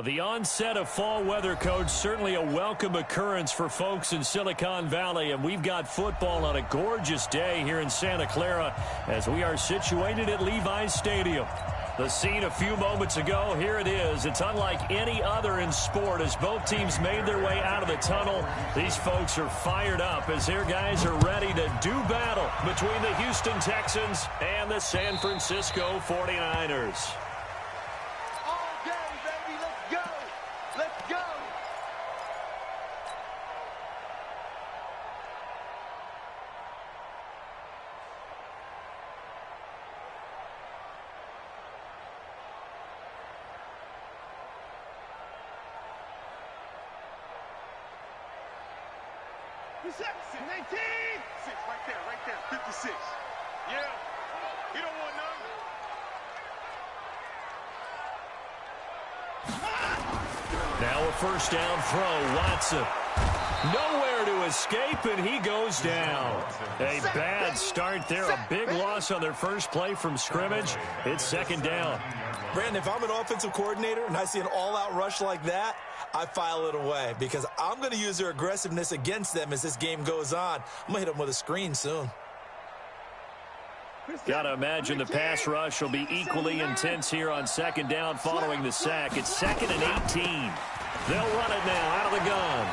The onset of fall weather, Coach, certainly a welcome occurrence for folks in Silicon Valley, and we've got football on a gorgeous day here in Santa Clara as we are situated at Levi's Stadium. The scene a few moments ago, here it is. It's unlike any other in sport as both teams made their way out of the tunnel. These folks are fired up as their guys are ready to do battle between the Houston Texans and the San Francisco 49ers. Six, 19! 6, right there, 56. Yeah, you don't want none. Now a first down throw, Watson. Nowhere to escape, and he goes down. A bad start there, a big loss on their first play from scrimmage. It's second down. Brandon, if I'm an offensive coordinator and I see an all-out rush like that, I file it away because I'm going to use their aggressiveness against them as this game goes on. I'm going to hit them with a screen soon. Got to imagine the pass rush will be equally intense here on second down following the sack. It's 2nd and 18. They'll run it now out of the gun.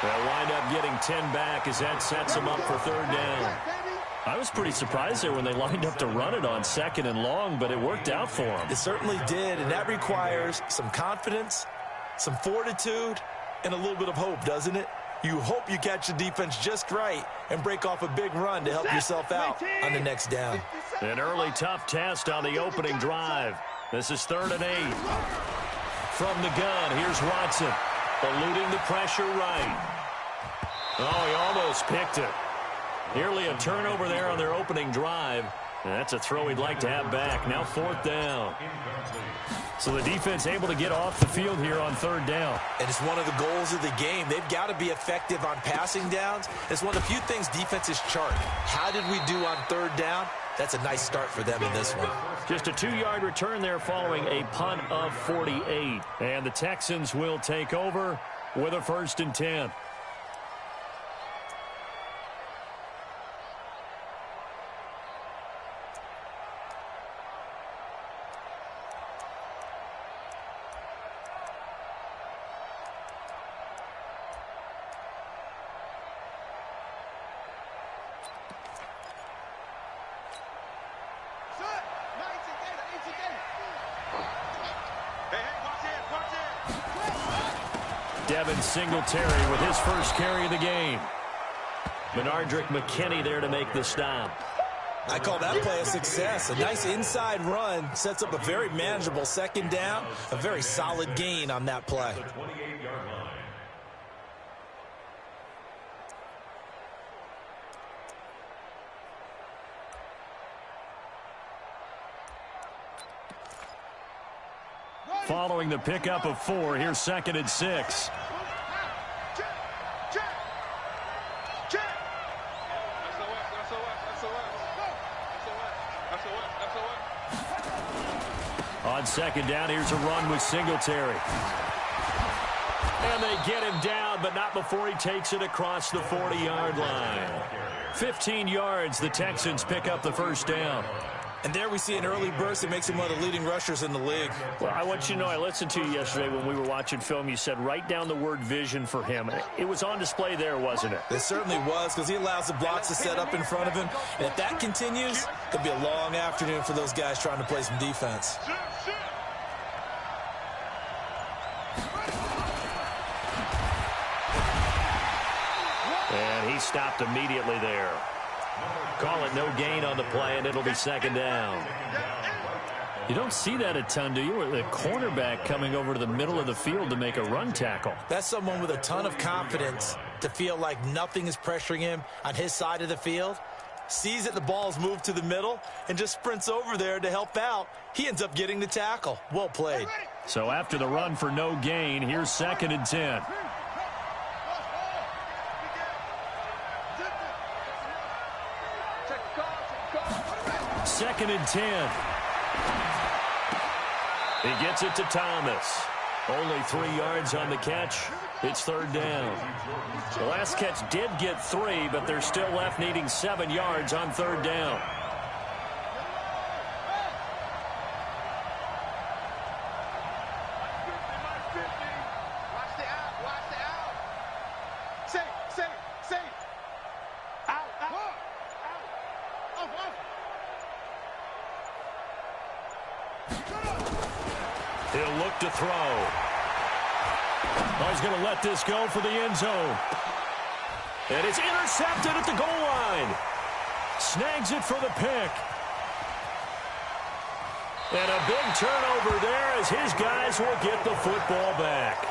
They'll wind up getting 10 back as that sets them up for third down. I was pretty surprised there when they lined up to run it on 2nd and long, but it worked out for them. It certainly did, and that requires some confidence, some fortitude, and a little bit of hope, doesn't it? You hope you catch the defense just right and break off a big run to help yourself out on the next down. An early tough test on the opening drive. This is 3rd and 8. From the gun, here's Watson, eluding the pressure right. Oh, he almost picked it. Nearly a turnover there on their opening drive. And that's a throw he'd like to have back. Now 4th down. So the defense able to get off the field here on 3rd down. And it's one of the goals of the game. They've got to be effective on passing downs. It's one of the few things defenses chart. How did we do on 3rd down? That's a nice start for them in this one. Just a 2-yard return there following a punt of 48. And the Texans will take over with a 1st and 10. Singletary with his first carry of the game. Benardrick McKinney there to make the stop. I call that play a success. A nice inside run sets up a very manageable 2nd down. A very solid gain on that play. Following the pickup of 4, here's 2nd and 6. On 2nd down, here's a run with Singletary. And they get him down, but not before he takes it across the 40-yard line. 15 yards, the Texans pick up the 1st down. And there we see an early burst that makes him one of the leading rushers in the league. Well, I want you to know, I listened to you yesterday when we were watching film. You said write down the word vision for him. It was on display there, wasn't it? It certainly was, because he allows the blocks to set up in front of him. And if that continues, it'll be a long afternoon for those guys trying to play some defense. And he stopped immediately there. Call it no gain on the play, and it'll be 2nd down. You don't see that a ton, do you? The cornerback coming over to the middle of the field to make a run tackle. That's someone with a ton of confidence to feel like nothing is pressuring him on his side of the field. Sees that the ball's moved to the middle and just sprints over there to help out. He ends up getting the tackle. Well played. So after the run for no gain, here's 2nd and 10. 2nd and 10. He gets it to Thomas. Only 3 yards on the catch. It's third down. The last catch did get 3, but they're still left needing 7 yards on third down. He'll look to throw. Oh, he's going to let this go for the end zone. And it's intercepted at the goal line. Snags it for the pick. And a big turnover there as his guys will get the football back.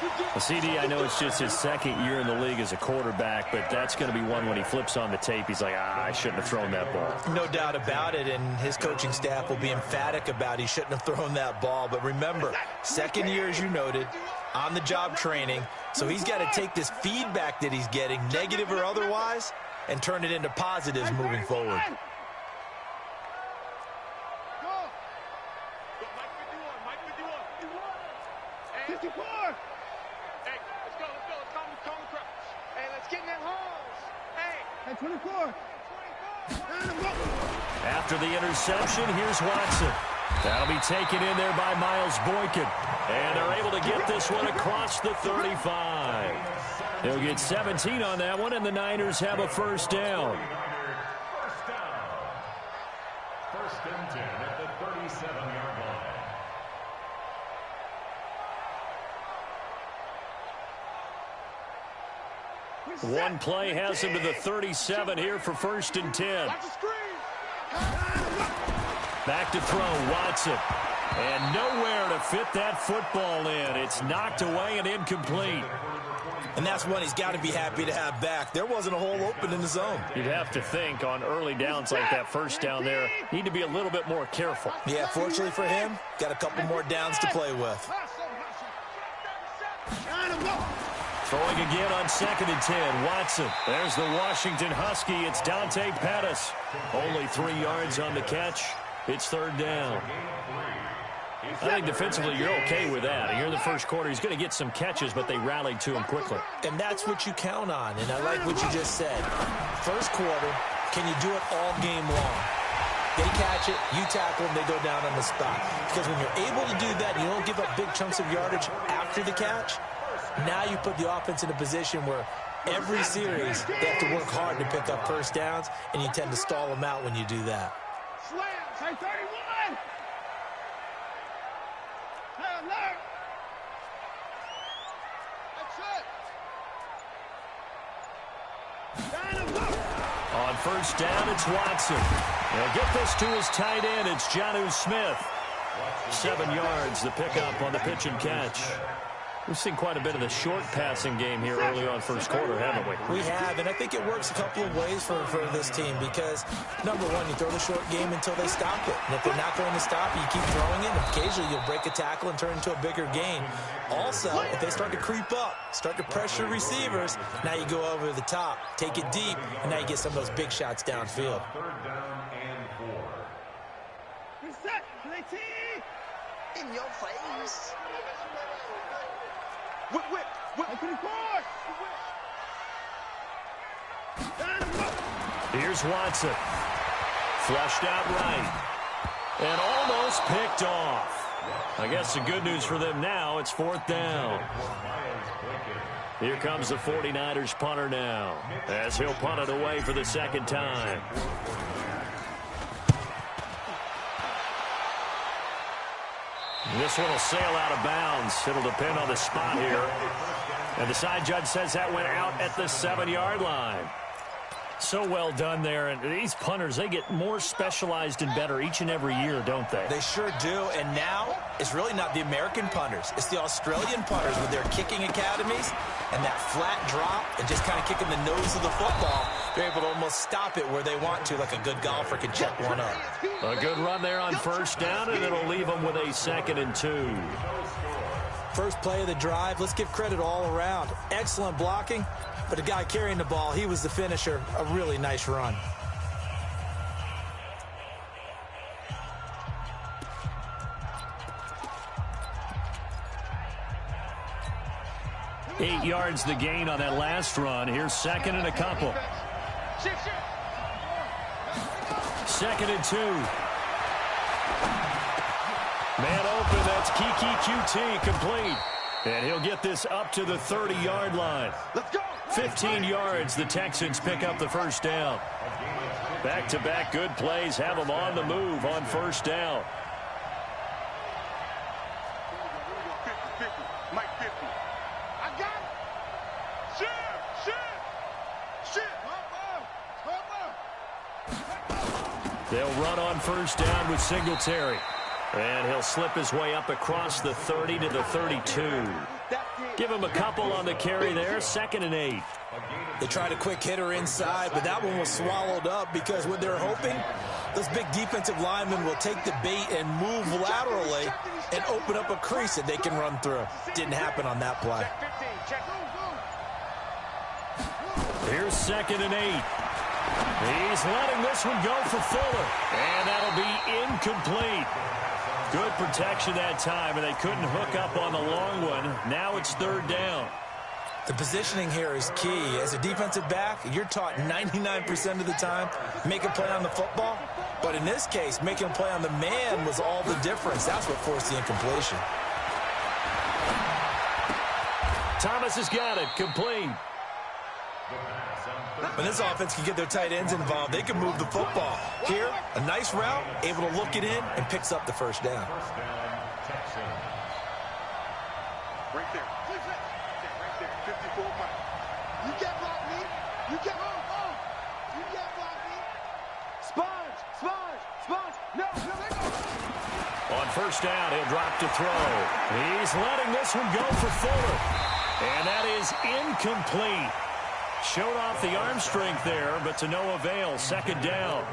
Well, CD, I know it's just his second year in the league as a quarterback, but that's going to be one when he flips on the tape. He's like, I shouldn't have thrown that ball. No doubt about it, and his coaching staff will be emphatic about he shouldn't have thrown that ball. But remember, second year, as you noted, on-the-job training, so he's got to take this feedback that he's getting, negative or otherwise, and turn it into positives moving forward. After the interception, here's Watson. That'll be taken in there by Miles Boykin. And they're able to get this one across the 35. They'll get 17 on that one, and the Niners have a first down. First and 10 at the 37-yard line. One play has him to the 37 here for first and 10. Back to throw, Watson. And nowhere to fit that football in. It's knocked away and incomplete. And that's one he's got to be happy to have back. There wasn't a hole open in the zone. You'd have to think on early downs like that first down there, need to be a little bit more careful. Yeah, fortunately for him, got a couple more downs to play with. Throwing again on second and 10. Watson. There's the Washington Husky. It's Dante Pettis. Only 3 yards on the catch. It's third down. I think defensively you're okay with that. Here in the first quarter, he's going to get some catches, but they rallied to him quickly. And that's what you count on, and I like what you just said. First quarter, can you do it all game long? They catch it, you tackle them, they go down on the spot. Because when you're able to do that, you don't give up big chunks of yardage after the catch. Now you put the offense in a position where every series they have to work hard to pick up first downs, and you tend to stall them out when you do that. Slams, 31! On first down, it's Watson. They'll get this to his tight end. It's Jonnu Smith. 7 yards, the pickup on the pitch and catch. We've seen quite a bit of the short passing game here early on first quarter, haven't we? We have, and I think it works a couple of ways for this team because, number one, you throw the short game until they stop it. And if they're not going to stop it, you keep throwing it, and occasionally you'll break a tackle and turn it into a bigger gain. Also, if they start to creep up, start to pressure receivers, now you go over the top, take it deep, and now you get some of those big shots downfield. Third down and 4. Reset, play team! In your face. Whip, whip, whip. Open the court. Here's Watson. Flushed out right. And almost picked off. I guess the good news for them now, it's fourth down. Here comes the 49ers punter now, as he'll punt it away for the second time. This one will sail out of bounds. It'll depend on the spot here. And the side judge says that went out at the 7-yard line. So well done there. And these punters, they get more specialized and better each and every year, don't they? They sure do. And now it's really not the American punters. It's the Australian punters with their kicking academies and that flat drop and just kind of kicking the nose of the football. They're able to almost stop it where they want to, like a good golfer can check one up. A good run there on first down, and it'll leave them with a 2nd and 2. First play of the drive, let's give credit all around. Excellent blocking, but the guy carrying the ball, he was the finisher. A really nice run. 8 yards the gain on that last run. Here's second and a couple. Second and 2. Man open, that's Kiki QT complete. And he'll get this up to the 30-yard line. 15 yards, the Texans pick up the first down. Back-to-back good plays have them on the move on first down. 50, Mike 50. I got it. Shit. They'll run on first down with Singletary. And he'll slip his way up across the 30 to the 32. Give him a couple on the carry there. Second and 8. They tried a quick hitter inside, but that one was swallowed up because what they're hoping, those big defensive linemen will take the bait and move laterally and open up a crease that they can run through. Didn't happen on that play. Here's second and 8. He's letting this one go for Fuller. And that'll be incomplete. Good protection that time, and they couldn't hook up on the long one. Now it's third down. The positioning here is key. As a defensive back, you're taught 99% of the time, make a play on the football. But in this case, making a play on the man was all the difference. That's what forced the incompletion. Thomas has got it. Complete. When this offense can get their tight ends involved, they can move the football. Here, a nice route, able to look it in, and picks up the first down. Right there. Right there. 54 Mike. You can't block me. You can't. You can't block me. Sponge. No, they go. On first down, he'll drop to throw. He's letting this one go for Fuller. And that is incomplete. Showed off the arm strength there, but to no avail. Second down.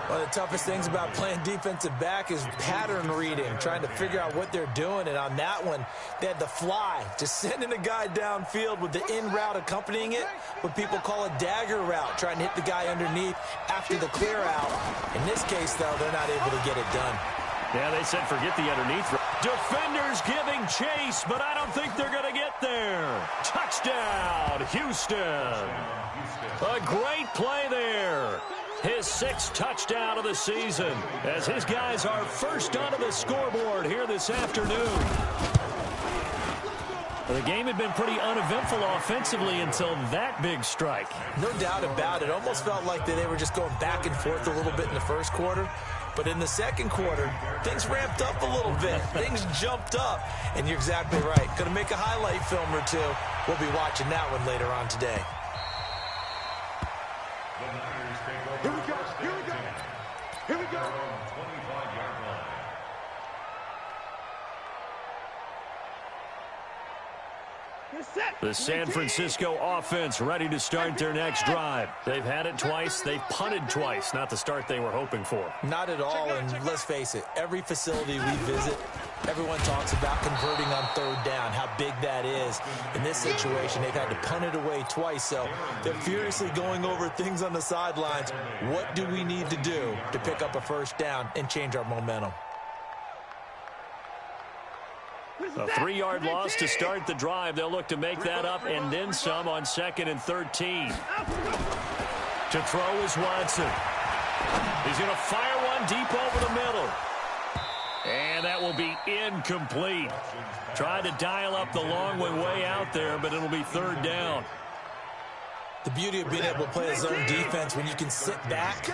One of the toughest things about playing defensive back is pattern reading, trying to figure out what they're doing. And on that one, they had the fly, just sending a guy downfield with the in route accompanying it, what people call a dagger route, trying to hit the guy underneath after the clear out. In this case, though, they're not able to get it done. Yeah, they said forget the underneath. Defenders giving chase, but I don't think they're going to get there. Touchdown, Houston. A great play there. His 6th touchdown of the season as his guys are first onto the scoreboard here this afternoon. The game had been pretty uneventful offensively until that big strike. No doubt about it. Almost felt like they were just going back and forth a little bit in the first quarter. But in the second quarter, things ramped up a little bit. Things jumped up. And you're exactly right. Going to make a highlight film or two. We'll be watching that one later on today. Here we go. Here we go. The San Francisco offense ready to start their next drive. They've had it twice. They've punted twice. Not the start they were hoping for. Not at all, and let's face it, every facility we visit, everyone talks about converting on third down, how big that is. In this situation, they've had to punt it away twice, so they're furiously going over things on the sidelines. What do we need to do to pick up a first down and change our momentum? A 3-yard loss to start the drive. They'll look to make that up and then some on 2nd and 13. To throw is Watson. He's going to fire one deep over the middle. And that will be incomplete. Tried to dial up the long one way out there, but it'll be third down. The beauty of being able to play a zone defense when you can sit back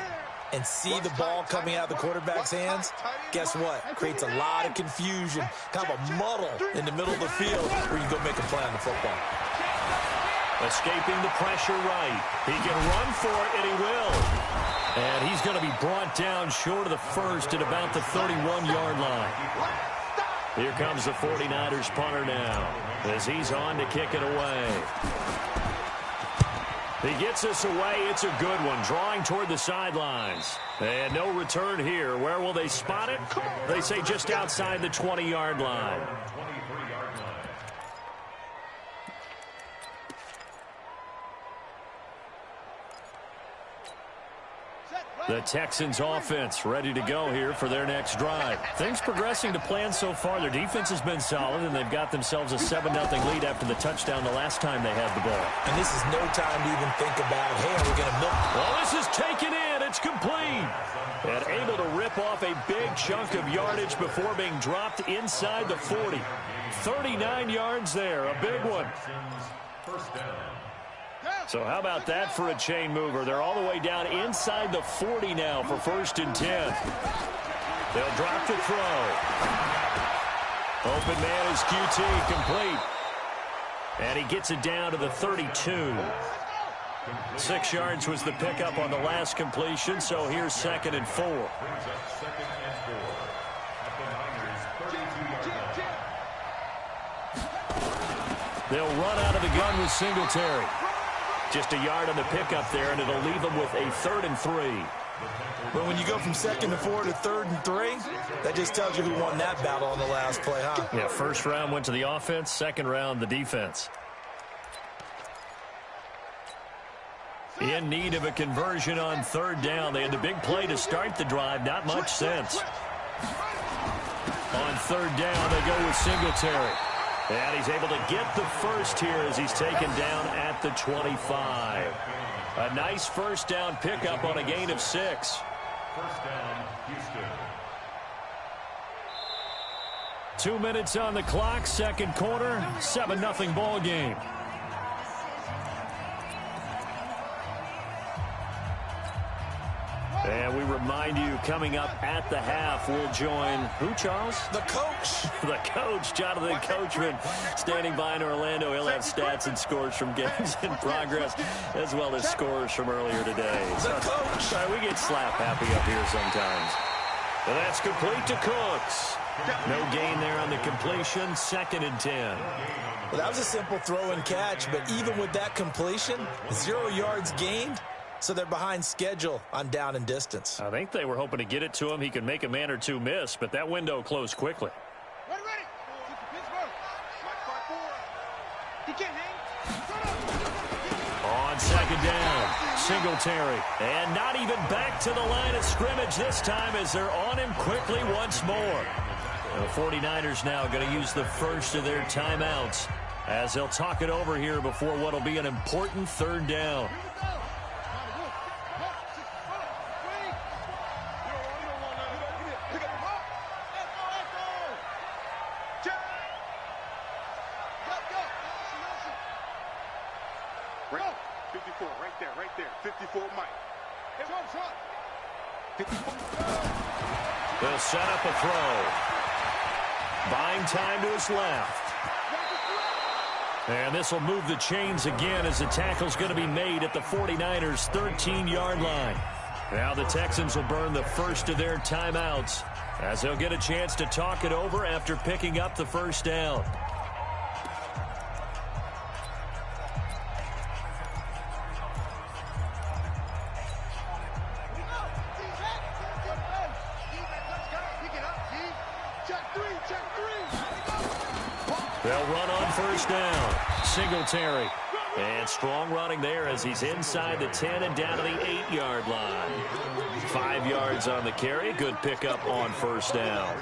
and see the ball coming out of the quarterback's hands, guess what? Creates a lot of confusion, kind of a muddle in the middle of the field where you go make a play on the football. Escaping the pressure right. He can run for it, and he will. And he's going to be brought down short of the first at about the 31-yard line. Here comes the 49ers punter now as he's on to kick it away. He gets us away. It's a good one. Drawing toward the sidelines. And no return here. Where will they spot it? They say just outside the 20-yard line. The Texans offense ready to go here for their next drive. Things progressing to plan so far. Their defense has been solid, and they've got themselves a 7-0 lead after the touchdown the last time they had the ball. And this is no time to even think about, hey, are we going to milk? Well, this is taken in. It's complete. And able to rip off a big chunk of yardage before being dropped inside the 40. 39 yards there, a big one. First down. So how about that for a chain mover? They're all the way down inside the 40 now for 1st and 10. They'll drop the throw. Open man is QT, complete. And he gets it down to the 32. 6 yards was the pickup on the last completion, so here's 2nd and 4. Brings up 2nd and 4 at the Niners' 32-yard line. They'll run out of the gun with Singletary. Just a yard on the pickup there, and it'll leave them with a 3rd and 3. But when you go from 2nd and 4 to 3rd and 3, that just tells you who won that battle on the last play, huh? Yeah, 1st round went to the offense, 2nd round the defense. In need of a conversion on 3rd down. They had the big play to start the drive. Not much sense. On 3rd down, they go with Singletary. And he's able to get the first here as he's taken down at the 25. A nice 1st down pickup on a gain of 6. 1st down, Houston. 2 minutes on the clock, 2nd quarter, 7-0 ball game. And we remind you, coming up at the half, we'll join who, Charles? The coach. The coach, Jonathan Coachman, standing by in Orlando. He'll have stats and scores from games in progress, as well as scores from earlier today. The coach. Sorry, we get slap happy up here sometimes. But that's complete to Cooks. No gain there on the completion, 2nd and 10. Well, that was a simple throw and catch, but even with that completion, 0 yards gained. So they're behind schedule on down and distance. I think they were hoping to get it to him. He could make a man or two miss, but that window closed quickly. Ready. Pittsburgh. He can't hang. On 2nd down, Singletary. And not even back to the line of scrimmage this time as they're on him quickly once more. The 49ers now going to use the first of their timeouts as they'll talk it over here before what will be an important 3rd down. Right there. 54, Mike. They'll set up a throw. Buying time to his left. And this will move the chains again as the tackle's going to be made at the 49ers' 13-yard line. Now the Texans will burn the first of their timeouts as they'll get a chance to talk it over after picking up the 1st down. They'll run on 1st down. Singletary. And strong running there as he's inside the 10 and down to the 8-yard line. 5 yards on the carry. Good pickup on 1st down.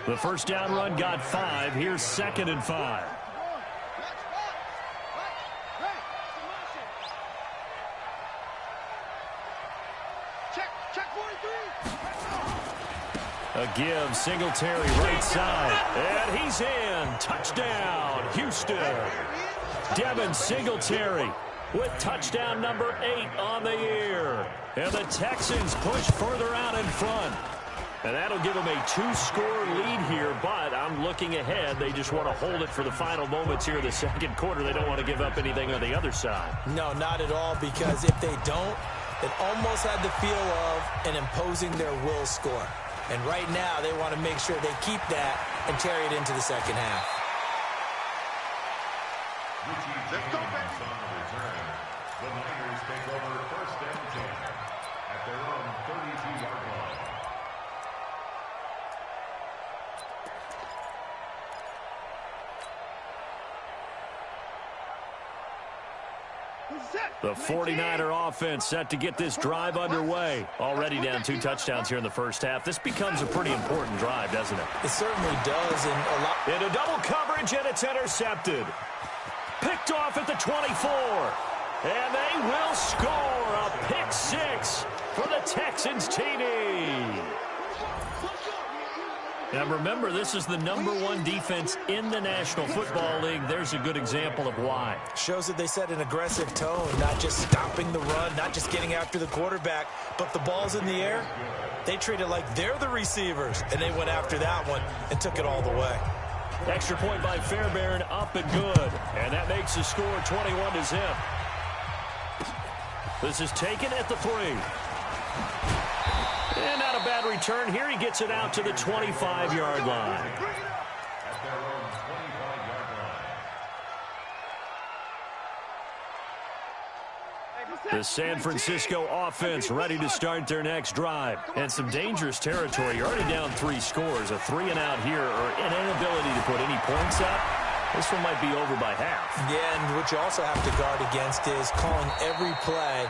The 1st down run got 5. Here's 2nd and 5. A give, Singletary right side. And he's in. Touchdown, Houston. Devin Singletary with touchdown number 8 on the year. And the Texans push further out in front. And that'll give them a 2-score lead here, but I'm looking ahead. They just want to hold it for the final moments here in the 2nd quarter. They don't want to give up anything on the other side. No, not at all, because if they don't, it almost had the feel of an imposing their will score. And right now, they want to make sure they keep that and carry it into the 2nd half. Let's go, back on the return. The Niners take over 1st and 10 at their own 32-yard line. The 49er offense set to get this drive underway. Already down 2 touchdowns here in the first half. This becomes a pretty important drive, doesn't it? It certainly does. Into double coverage, and it's intercepted. Picked off at the 24. And they will score a pick 6 for the Texans TD. Now remember, this is the #1 defense in the National Football League. There's a good example of why. Shows that they set an aggressive tone, not just stopping the run, not just getting after the quarterback, but the ball's in the air. They treat it like they're the receivers, and they went after that one and took it all the way. Extra point by Fairbairn, up and good. And that makes the score 21-0. This is taken at the 3. And not a bad return here. He gets it out to the 25-yard line. The San Francisco offense ready to start their next drive. And some dangerous territory. You're already down 3 scores. A 3-and-out here, or an inability to put any points up. This one might be over by half. Yeah, and what you also have to guard against is calling every play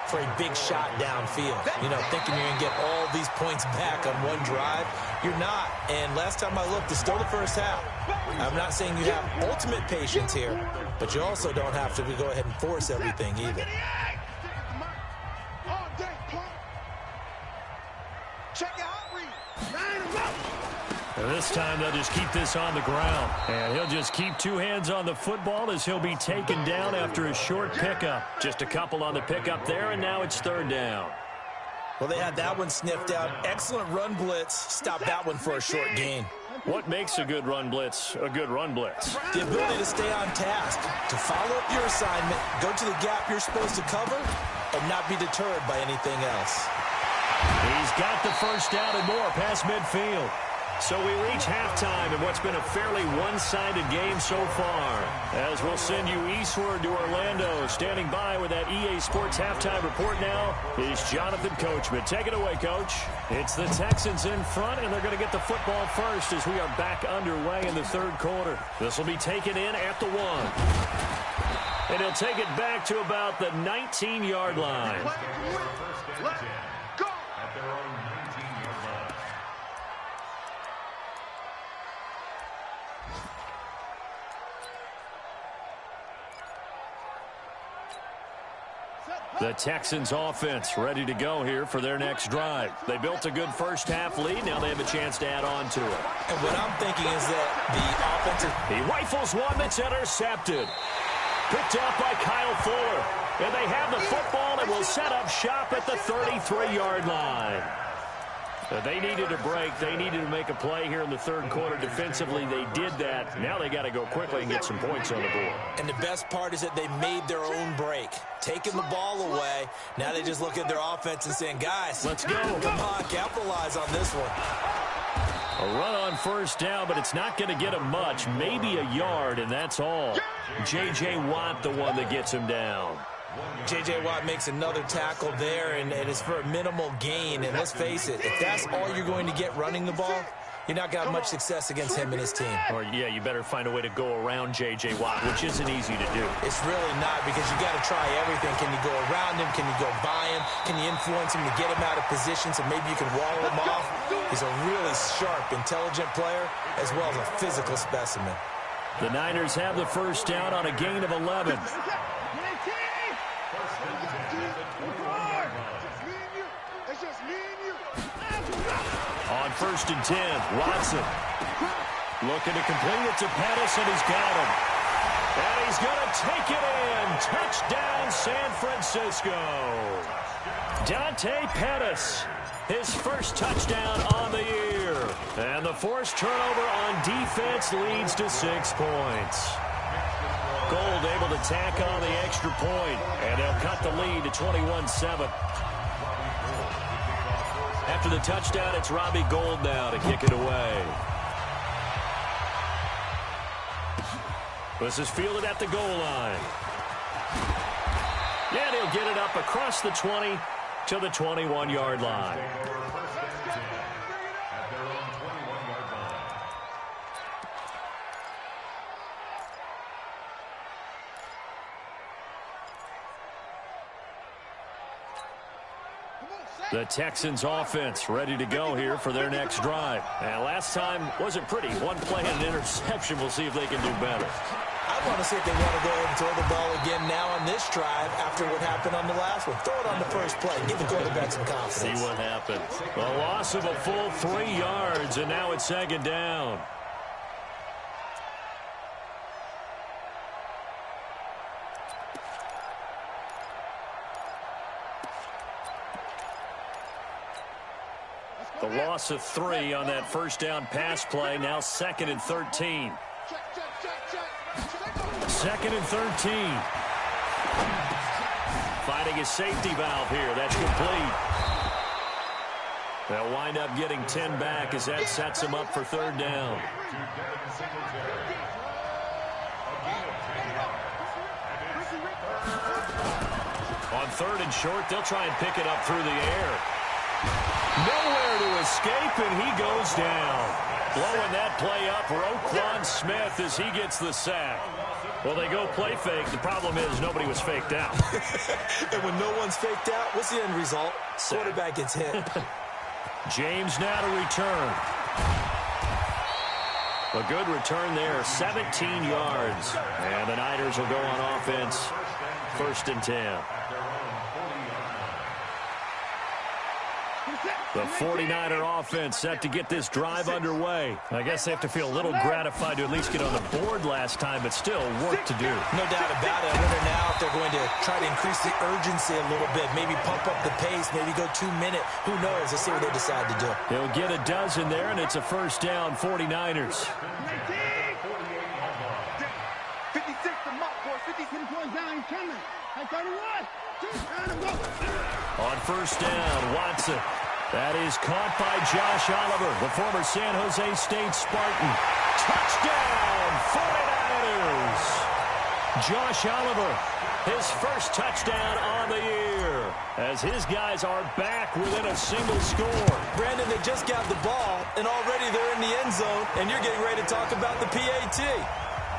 for a big shot downfield. You know, thinking you're going to get all these points back on one drive. You're not. And last time I looked, it's still the first half. I'm not saying you have ultimate patience here, but you also don't have to go ahead and force everything either. And this time they'll just keep this on the ground. And he'll just keep 2 hands on the football as he'll be taken down after a short pickup. Just a couple on the pickup there, and now it's 3rd down. Well, they had that one sniffed out. Excellent run blitz. Stop that one for a short gain. What makes a good run blitz a good run blitz? The ability to stay on task, to follow up your assignment, go to the gap you're supposed to cover, and not be deterred by anything else. He's got the first down and more past midfield. So we reach halftime in what's been a fairly one-sided game so far. As we'll send you eastward to Orlando. Standing by with that EA Sports halftime report now is Jonathan Coachman. Take it away, Coach. It's the Texans in front, and they're going to get the football first as we are back underway in the 3rd quarter. This will be taken in at the 1. And he'll take it back to about the 19-yard line. The Texans offense ready to go here for their next drive. They built a good first half lead. Now they have a chance to add on to it. And what I'm thinking is that the offensive... He rifles one that's intercepted. Picked up by Kyle Fuller. And they have the football and will set up shop at the 33-yard line. They needed a break. They needed to make a play here in the 3rd quarter. Defensively, they did that. Now they got to go quickly and get some points on the board. And the best part is that they made their own break, taking the ball away. Now they just look at their offense and saying, guys, let's go. Come on, capitalize on this one. A run on first down, but it's not going to get him much. Maybe a yard, and that's all. J.J. Watt, the one that gets him down. J.J. Watt makes another tackle there, and it's for a minimal gain. And let's face it, if that's all you're going to get running the ball, you're not going to have much success against him and his team. Or, yeah, you better find a way to go around J.J. Watt, which isn't easy to do. It's really not, because you got to try everything. Can you go around him? Can you go by him? Can you influence him to get him out of position so maybe you can wall him off? He's a really sharp, intelligent player, as well as a physical specimen. The Niners have the first down on a gain of 11. On 1st and 10, Watson looking to complete it to Pettis, and he's got him. And he's going to take it in. Touchdown, San Francisco. Dante Pettis, his first touchdown on the year. And the forced turnover on defense leads to 6 points. Gold able to tack on the extra point, and they'll cut the lead to 21-7. After the touchdown, it's Robbie Gould now to kick it away. This is fielded at the goal line. And he'll get it up across the 20 to the 21-yard line. The Texans offense ready to go here for their next drive. And last time wasn't pretty. One play and an interception. We'll see if they can do better. I want to see if they want to go ahead and throw the ball again now on this drive after what happened on the last one. Throw it on the first play. Give the quarterback some confidence. See what happened. The loss of a full 3 yards, and now it's second down. The loss of 3 on that first down pass play. Now 2nd and 13. 2nd and 13. Finding a safety valve here. That's complete. They'll wind up getting 10 back as that sets them up for 3rd down. On 3rd and short, they'll try and pick it up through the air. Nowhere to escape, and he goes down. Blowing that play up, Roquan Smith as he gets the sack. Well, they go play fake. The problem is nobody was faked out. And when no one's faked out, what's the end result? Quarterback gets hit. James now to return. A good return there, 17 yards. And the Niners will go on offense, 1st and 10. The 49er offense set to get this drive underway. I guess they have to feel a little gratified to at least get on the board last time, but still work to do. No doubt about it. I wonder now if they're going to try to increase the urgency a little bit, maybe pump up the pace, maybe go 2-minute. Who knows? Let's see what they decide to do. They'll get a dozen there, and it's a 1st down, 49ers. 56 to Mark, boy. 56 points down. He's coming. At 31. On 1st down, Watson. That is caught by Josh Oliver, the former San Jose State Spartan. Touchdown, 49ers! Josh Oliver, his first touchdown on the year, as his guys are back within a single score. Brandon, they just got the ball, and already they're in the end zone, and you're getting ready to talk about the PAT.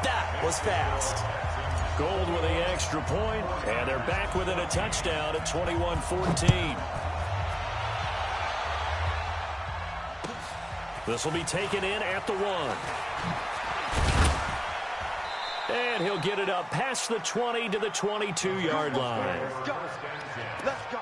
That was fast. Gold with the extra point, and they're back within a touchdown at 21-14. This will be taken in at the 1. And he'll get it up past the 20 to the 22-yard line. Let's go. Let's go.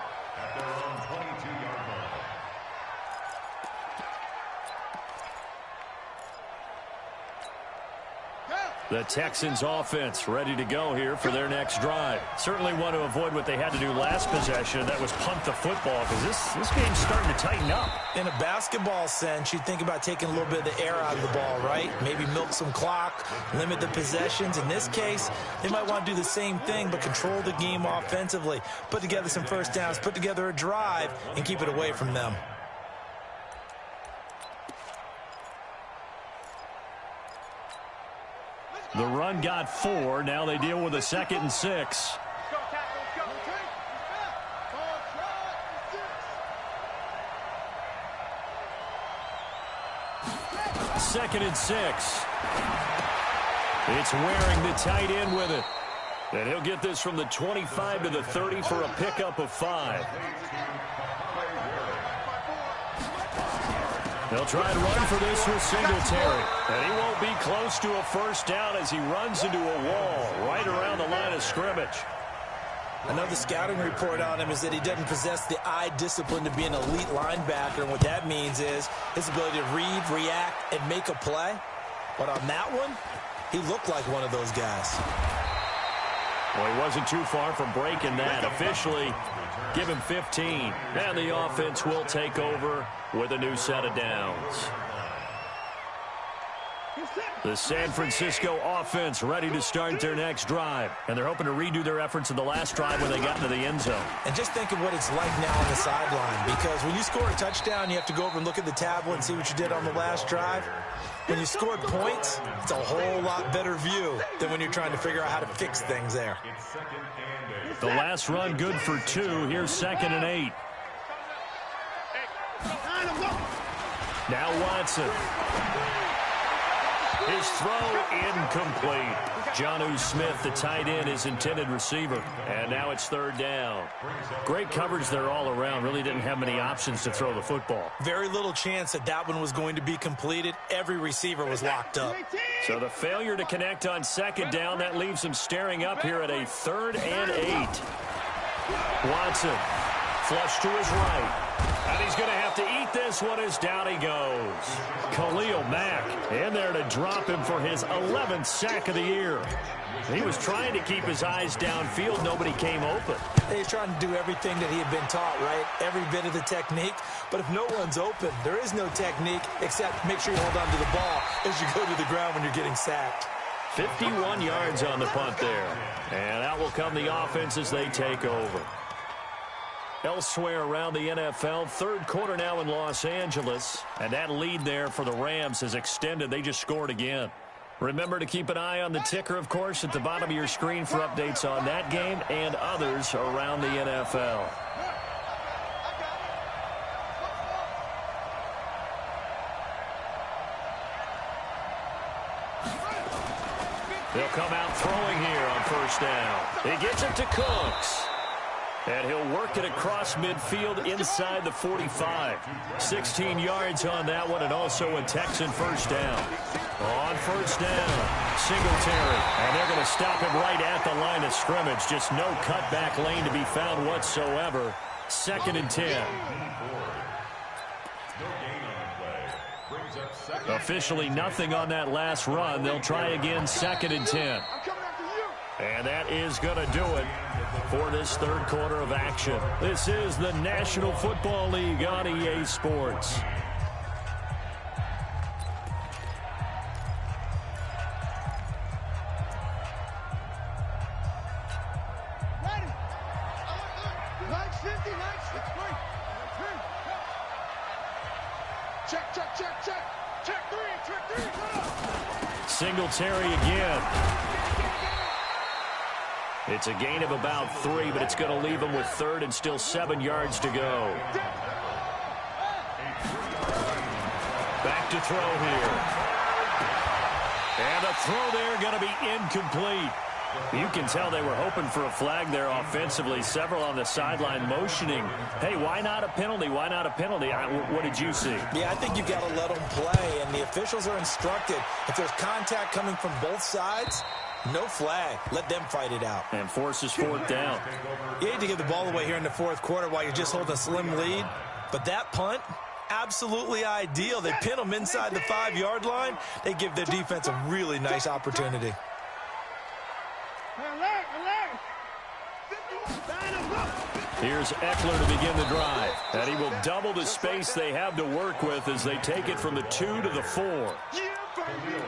The Texans offense ready to go here for their next drive. Certainly want to avoid what they had to do last possession. That was punt the football, because this game's starting to tighten up. In a basketball sense, you think about taking a little bit of the air out of the ball, right? Maybe milk some clock, limit the possessions. In this case, they might want to do the same thing, but control the game offensively. Put together some first downs, put together a drive, and keep it away from them. The run got 4. Now they deal with a 2nd and 6. 2nd and 6. It's wearing the tight end with it. And he'll get this from the 25 to the 30 for a pickup of 5. They'll try and run for this with Singletary. And he won't be close to a first down as he runs into a wall right around the line of scrimmage. Another scouting report on him is that he doesn't possess the eye discipline to be an elite linebacker. And what that means is his ability to read, react, and make a play. But on that one, he looked like one of those guys. Well, he wasn't too far from breaking that. Officially, give him 15. And the offense will take over with a new set of downs. The San Francisco offense ready to start their next drive. And they're hoping to redo their efforts in the last drive when they got into the end zone. And just think of what it's like now on the sideline. Because when you score a touchdown, you have to go over and look at the tablet and see what you did on the last drive. When you scored points, it's a whole lot better view than when you're trying to figure out how to fix things there. The last run good for 2. Here's 2nd and 8. Now Watson. His throw incomplete. Jonnu Smith, the tight end, his intended receiver. And now it's third down. Great coverage there all around. Really didn't have many options to throw the football. Very little chance that that one was going to be completed. Every receiver was locked up. So the failure to connect on second down, that leaves him staring up here at a 3rd and 8. Watson, flush to his right. And he's going to have to eat this one as down he goes. Khalil Mack in there to drop him for his 11th sack of the year. He was trying to keep his eyes downfield. Nobody came open. He's trying to do everything that he had been taught, right? Every bit of the technique. But if no one's open, there is no technique except make sure you hold on to the ball as you go to the ground when you're getting sacked. 51 yards on the punt there. And out will come the offense as they take over. Elsewhere around the NFL, third quarter now in Los Angeles. And that lead there for the Rams has extended. They just scored again. Remember to keep an eye on the ticker, of course, at the bottom of your screen for updates on that game and others around the NFL. They'll come out throwing here on first down. He gets it to Cooks. And he'll work it across midfield inside the 45. 16 yards on that one, and also a Texan first down. On first down, Singletary. And they're going to stop him right at the line of scrimmage. Just no cutback lane to be found whatsoever. 2nd and 10. Officially nothing on that last run. They'll try again, 2nd and 10. And that is going to do it for this third quarter of action. This is the National Football League on EA Sports. Ready? 950, 960. Check, check, check, check. Check 3, check 3. Singletary again. It's a gain of about 3, but it's going to leave him with 3rd and still 7 yards to go. Back to throw here. And the throw there going to be incomplete. You can tell they were hoping for a flag there offensively. Several on the sideline motioning. Hey, why not a penalty? Why not a penalty? What did you see? Yeah, I think you got to let them play, and the officials are instructed. If there's contact coming from both sides, no flag. Let them fight it out. And forces 4th down. You hate to give the ball away here in the 4th quarter while you're just holding a slim lead. But that punt, absolutely ideal. They pin them inside the 5-yard line. They give their defense a really nice opportunity. Here's Eckler to begin the drive. And he will double the space they have to work with as they take it from the 2 to the 4.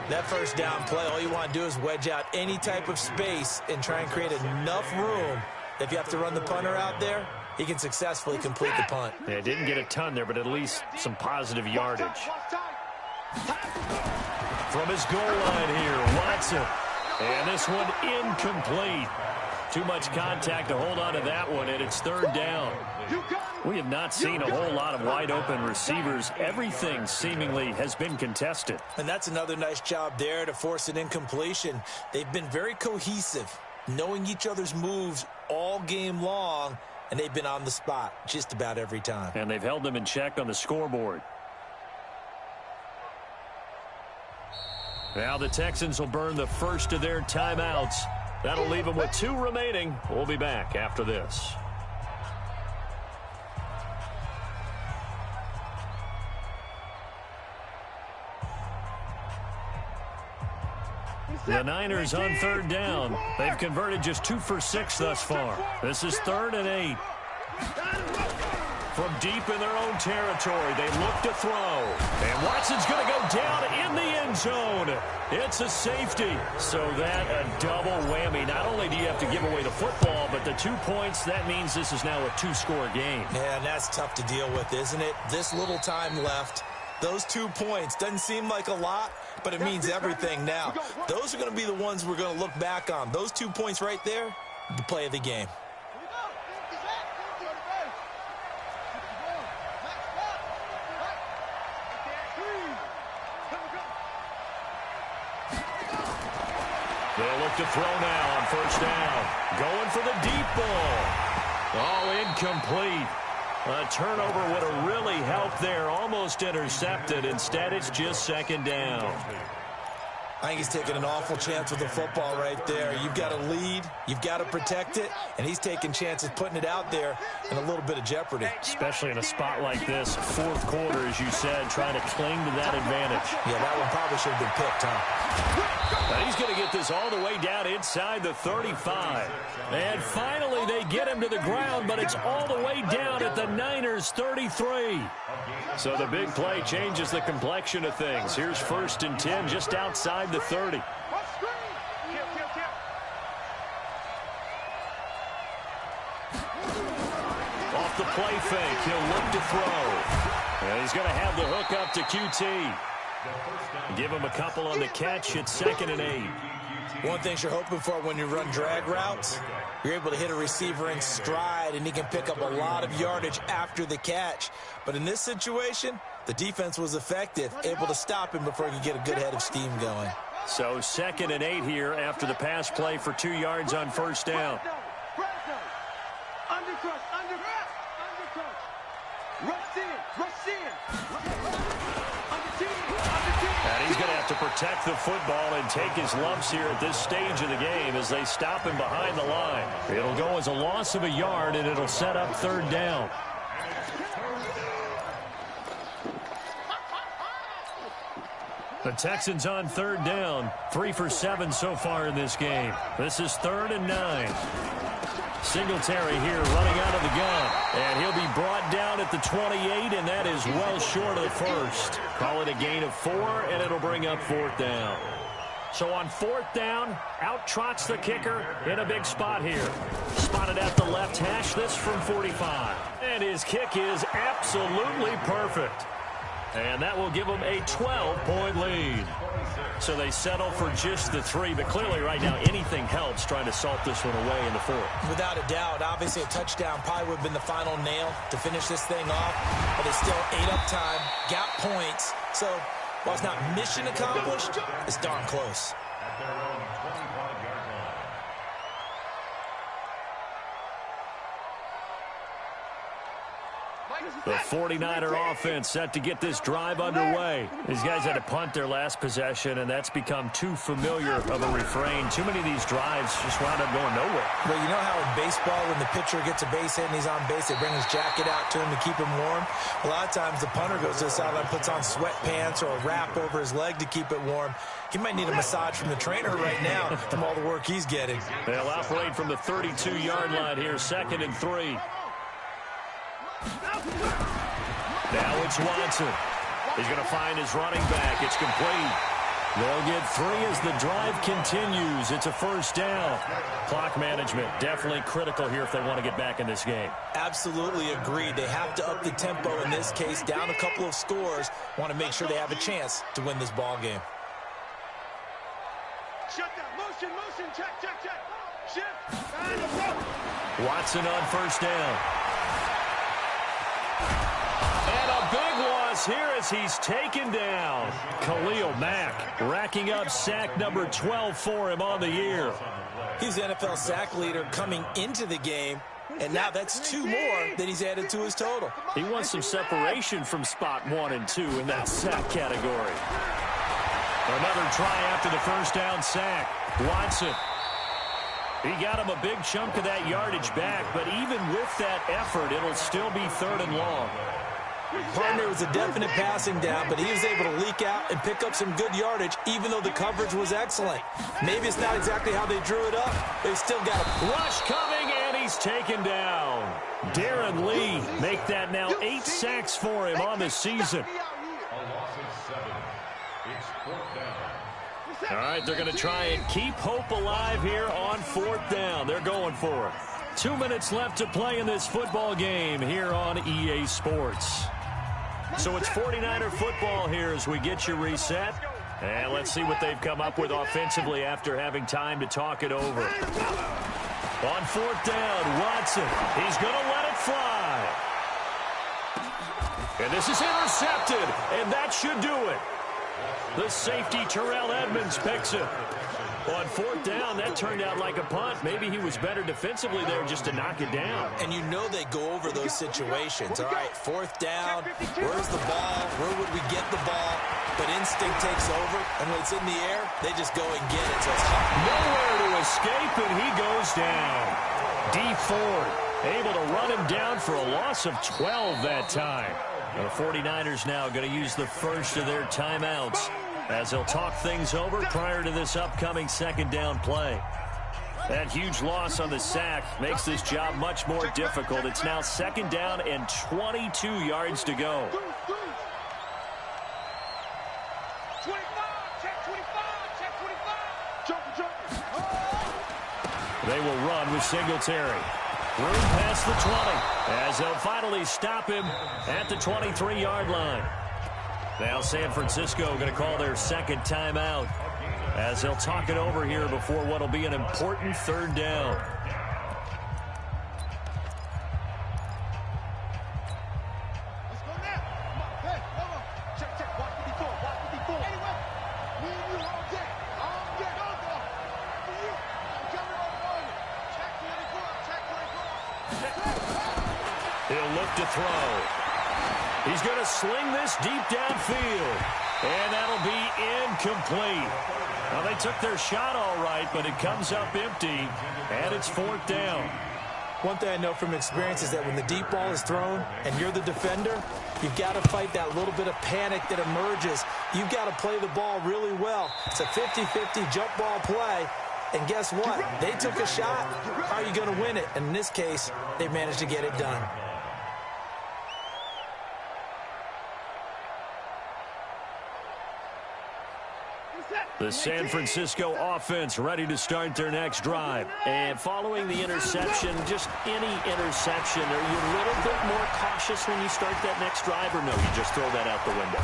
That first down play, all you want to do is wedge out any type of space and try and create enough room. If you have to run the punter out there, he can successfully complete the punt. Yeah, didn't get a ton there, but at least some positive yardage. From his goal line here, Watson. And this one incomplete. Too much contact to hold on to that one, and it's 3rd down. We have not seen a whole lot of wide-open receivers. Everything seemingly has been contested. And that's another nice job there to force an incompletion. They've been very cohesive, knowing each other's moves all game long, and they've been on the spot just about every time. And they've held them in check on the scoreboard. Now the Texans will burn the first of their timeouts. That'll leave them with 2 remaining. We'll be back after this. The Niners on 3rd down. They've converted just 2 for 6 thus far. This is 3rd and 8. From deep in their own territory, they look to throw. And Watson's going to go down in the end zone. It's a safety. So that a double whammy. Not only do you have to give away the football, but the 2 points, that means this is now a 2-score game. Yeah, and that's tough to deal with, isn't it? This little time left. Those 2 points doesn't seem like a lot, but it means everything now. Those are going to be the ones we're going to look back on. Those 2 points right there, the play of the game. They'll look to throw now on first down. Going for the deep ball. Oh, incomplete. A turnover would have really helped there. Almost intercepted. Instead, it's just second down. I think he's taking an awful chance with the football right there. You've got to lead, you've got to protect it, and he's taking chances putting it out there in a little bit of jeopardy. Especially in a spot like this, fourth quarter, as you said, trying to cling to that advantage. Yeah, that one probably should have been picked, huh? Now he's going to get this all the way down inside the 35. And finally, they get him to the ground, but it's all the way down at the Niners' 33. So the big play changes the complexion of things. Here's 1st and 10 just outside the 30. Off the play fake, he'll look to throw. And he's going to have the hook up to QT. Give him a couple on the catch. It's 2nd and 8. One thing you're hoping for when you run drag routes, you're able to hit a receiver in stride, and he can pick up a lot of yardage after the catch. But in this situation, the defense was effective, able to stop him before he could get a good head of steam going. So 2nd and 8 here after the pass play for 2 yards on first down. And he's going to have to protect the football and take his lumps here at this stage of the game as they stop him behind the line. It'll go as a loss of a yard, and it'll set up 3rd down. The Texans on 3rd down. 3 for 7 so far in this game. This is 3rd and 9. Singletary here running out of the gun. And he'll be brought down at the 28, and that is well short of the first. Call it a gain of 4, and it'll bring up 4th down. So on 4th down, out trots the kicker in a big spot here. Spotted at the left hash, this from 45. And his kick is absolutely perfect. And that will give them a 12-point lead. So they settle for just the 3, but clearly right now anything helps trying to salt this one away in the 4th. Without a doubt, obviously a touchdown probably would have been the final nail to finish this thing off, but they still ate up time, got points. So while it's not mission accomplished, it's darn close. At their own 25-yard line. The 49er offense set to get this drive underway. These guys had to punt their last possession, and that's become too familiar of a refrain. Too many of these drives just wound up going nowhere. Well, you know how in baseball, when the pitcher gets a base hit and he's on base, they bring his jacket out to him to keep him warm? A lot of times the punter goes to the sideline, puts on sweatpants or a wrap over his leg to keep it warm. He might need a massage from the trainer right now from all the work he's getting. They'll operate from the 32-yard line here, 2nd and 3. Now it's Watson. He's going to find his running back. It's complete. They'll get 3 as the drive continues. It's a 1st down. Clock management definitely critical here if they want to get back in this game. Absolutely agreed. They have to up the tempo in this case, down a couple of scores. Want to make sure they have a chance to win this ball game. Shut down. Motion, motion. Check, check, check. Shift. Watson on 1st down. And a big loss here as he's taken down. Khalil Mack racking up sack number 12 for him on the year. He's the NFL sack leader coming into the game, and now that's 2 more that he's added to his total. He wants some separation from spot 1 and 2 in that sack category. Another try after the 1st down sack. Watson. He got him a big chunk of that yardage back, but even with that effort, it'll still be 3rd and long. Partner was a definite passing down, but he was able to leak out and pick up some good yardage, even though the coverage was excellent. Maybe it's not exactly how they drew it up. They still got a rush coming, and he's taken down. Darren Lee make that now 8 sacks for him on the season. A loss of 7. It's 4th down. All right, they're going to try and keep hope alive here on 4th down. They're going for it. 2 minutes left to play in this football game here on EA Sports. So it's 49er football here as we get you reset. And let's see what they've come up with offensively after having time to talk it over. On 4th down, Watson. He's going to let it fly. And this is intercepted, and that should do it. The safety, Terrell Edmonds, picks it. On fourth down, that turned out like a punt. Maybe he was better defensively there just to knock it down. And you know they go over those situations. All right, fourth down, where's the ball? Where would we get the ball? But instinct takes over, and when it's in the air, they just go and get it. So it's nowhere to escape, and he goes down. D Ford able to run him down for a loss of 12 that time. The 49ers now going to use the first of their timeouts as they'll talk things over prior to this upcoming second down play. That huge loss on the sack makes this job much more difficult. It's now second down and 22 yards to go. 25, check 25, check 25. They will run with Singletary. Room past the 20 as they'll finally stop him at the 23-yard line. Now San Francisco going to call their second timeout as they'll talk it over here before what will be an important third down. Let's go now. Come on. Hey, hold on. Check. Watch 54. Watch 54. Anyway, me and you all day. All day. Go. For you. I'm coming over. Check 24. Check 24. He'll look to throw. He's going to sling this deep downfield, and that'll be incomplete. Well, they took their shot all right, but it comes up empty, and it's fourth down. One thing I know from experience is that when the deep ball is thrown and you're the defender, you've got to fight that little bit of panic that emerges. You've got to play the ball really well. It's a 50-50 jump ball play, and guess what? They took a shot. How are you going to win it? And in this case, they managed to get it done. The San Francisco offense ready to start their next drive. And following the interception, just any interception, are you a little bit more cautious when you start that next drive, or no, you just throw that out the window?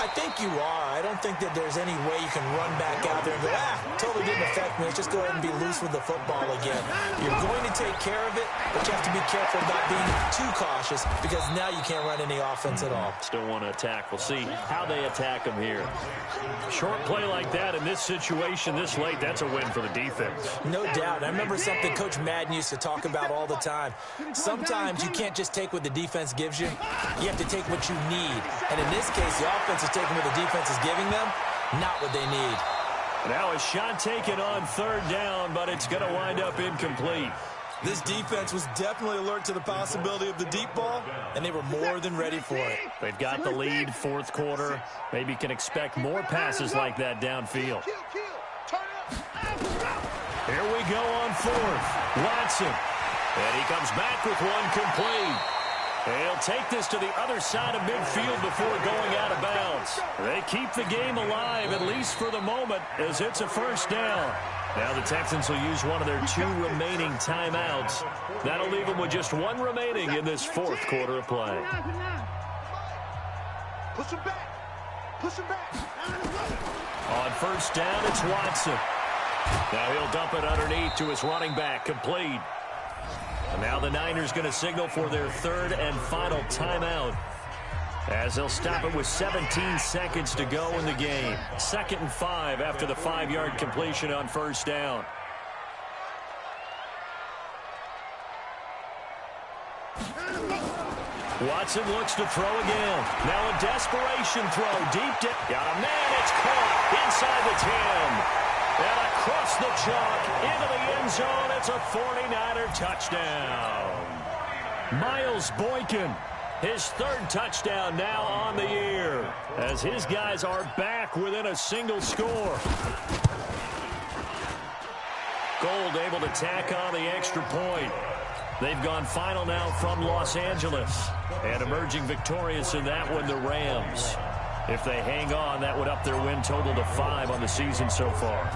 I think you are. I don't think that there's any way you can run back out there and go, totally didn't affect me. Let's just go ahead and be loose with the football again. You're going to take care of it, but you have to be careful about being too cautious because now you can't run any offense at all. Still want to attack. We'll see how they attack them here. Short play like that in this situation this late, that's a win for the defense. No doubt. I remember something Coach Madden used to talk about all the time. Sometimes you can't just take what the defense gives you. You have to take what you need. And in this case, the offense is taking what the defense is giving them, not what they need. Now a shot taken on third down, but it's going to wind up incomplete. This defense was definitely alert to the possibility of the deep ball, and they were more than ready for it. They've got the lead, fourth quarter. Maybe can expect more passes like that downfield. Here we go on fourth. Watson. And he comes back with one complete. They'll take this to the other side of midfield before going out of bounds. They keep the game alive, at least for the moment, as it's a first down. Now the Texans will use one of their two remaining timeouts. That'll leave them with just one remaining in this fourth quarter of play. Push him back. Push him back. On first down, it's Watson. Now he'll dump it underneath to his running back, complete. And now the Niners going to signal for their third and final timeout as they'll stop it with 17 seconds to go in the game. 2nd and 5 after the 5-yard completion on first down. Watson looks to throw again. Now a desperation throw. Deep dip. Got a man. It's caught inside the 10. And across the chalk into the end zone. It's a 49er touchdown. Miles Boykin, his third touchdown now on the year, as his guys are back within a single score. Gold able to tack on the extra point. They've gone final now from Los Angeles, and emerging victorious in that one, the Rams. If they hang on, that would up their win total to 5 on the season so far.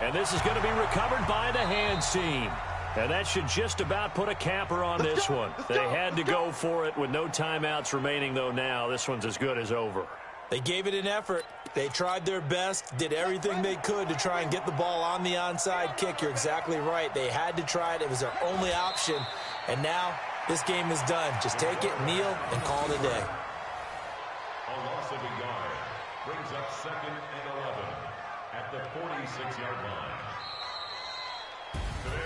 And this is going to be recovered by the hands team. And that should just about put a capper on this one. They had to go for it with no timeouts remaining, though now this one's as good as over. They gave it an effort. They tried their best, did everything they could to try and get the ball on the onside kick. You're exactly right. They had to try it. It was their only option. And now this game is done. Just take it, kneel, and call it a day. A loss of a yard brings up 2nd and 11 at the 48. 46-yard line.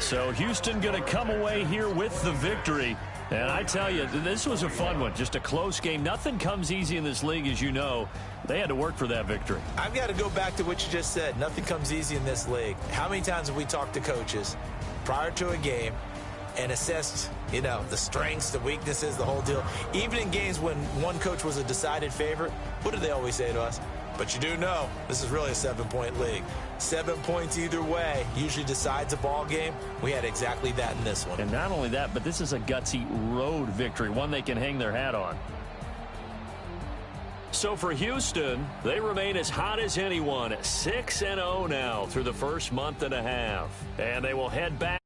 So Houston going to come away here with the victory. And I tell you, this was a fun one. Just a close game. Nothing comes easy in this league, as you know. They had to work for that victory. I've got to go back to what you just said. Nothing comes easy in this league. How many times have we talked to coaches prior to a game and assessed, the strengths, the weaknesses, the whole deal? Even in games when one coach was a decided favorite, what do they always say to us? But you do know this is really a 7-point league. 7 points either way usually decides a ball game. We had exactly that in this one. And not only that, but this is a gutsy road victory, one they can hang their hat on. So for Houston, they remain as hot as anyone, 6-0 now through the first month and a half. And they will head back.